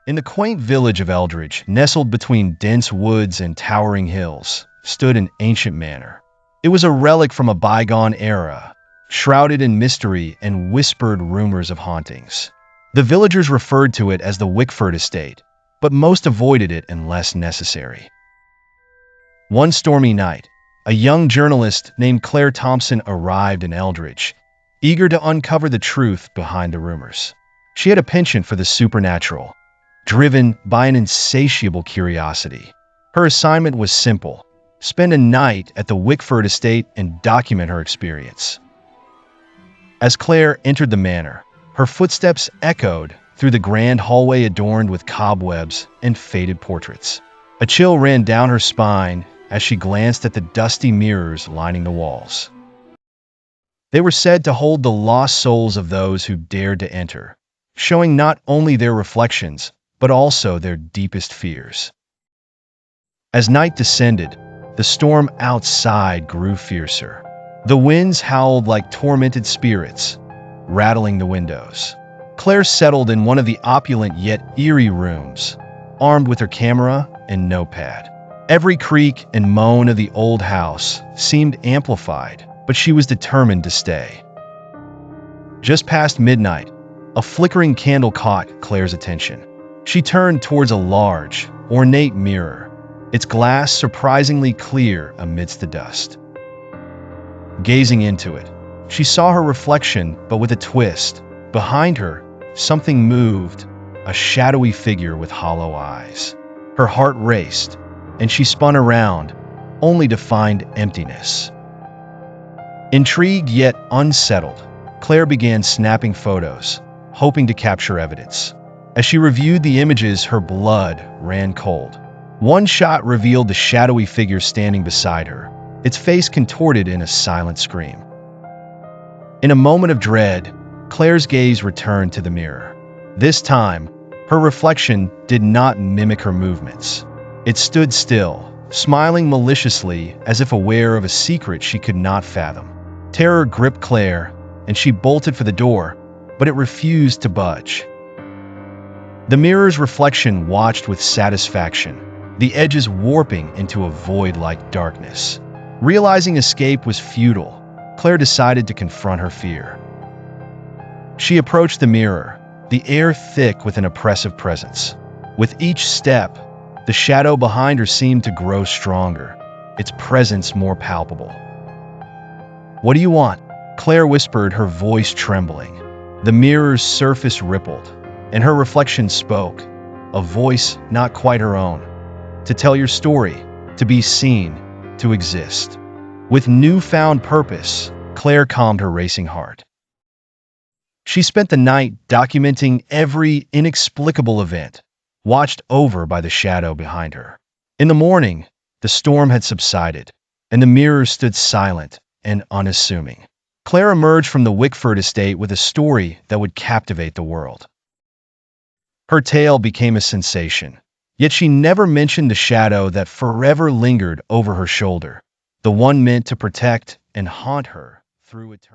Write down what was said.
In the quaint village of Eldridge, nestled between dense woods and towering hills, stood an ancient manor. It was a relic from a bygone era, shrouded in mystery and whispered rumors of hauntings. The villagers referred to it as the Wickford Estate, but most avoided it unless necessary. One stormy night, a young journalist named Claire Thompson arrived in Eldridge, eager to uncover the truth behind the rumors. She had a penchant for the supernatural, driven by an insatiable curiosity. Her assignment was simple: spend a night at the Wickford Estate and document her experience. As Claire entered the manor, her footsteps echoed through the grand hallway adorned with cobwebs and faded portraits. A chill ran down her spine as she glanced at the dusty mirrors lining the walls. They were said to hold the lost souls of those who dared to enter, showing not only their reflections, but also their deepest fears. As night descended, the storm outside grew fiercer. The winds howled like tormented spirits, rattling the windows. Claire settled in one of the opulent yet eerie rooms, armed with her camera and notepad. Every creak and moan of the old house seemed amplified, but she was determined to stay. Just past midnight, a flickering candle caught Claire's attention. She turned towards a large, ornate mirror, its glass surprisingly clear amidst the dust. Gazing into it, she saw her reflection, but with a twist. Behind her, something moved, a shadowy figure with hollow eyes. Her heart raced, and she spun around, only to find emptiness. Intrigued yet unsettled, Claire began snapping photos, hoping to capture evidence. As she reviewed the images, her blood ran cold. One shot revealed the shadowy figure standing beside her, its face contorted in a silent scream. In a moment of dread, Claire's gaze returned to the mirror. This time, her reflection did not mimic her movements. It stood still, smiling maliciously as if aware of a secret she could not fathom. Terror gripped Claire, and she bolted for the door, but it refused to budge. The mirror's reflection watched with satisfaction, the edges warping into a void-like darkness. Realizing escape was futile, Claire decided to confront her fear. She approached the mirror, the air thick with an oppressive presence. With each step, the shadow behind her seemed to grow stronger, its presence more palpable. "What do you want?" Claire whispered, her voice trembling. The mirror's surface rippled, and her reflection spoke, a voice not quite her own. "To tell your story, to be seen, to exist." With newfound purpose, Claire calmed her racing heart. She spent the night documenting every inexplicable event, watched over by the shadow behind her. In the morning, the storm had subsided, and the mirror stood silent and unassuming. Claire emerged from the Wickford Estate with a story that would captivate the world. Her tale became a sensation, yet she never mentioned the shadow that forever lingered over her shoulder, the one meant to protect and haunt her through eternity.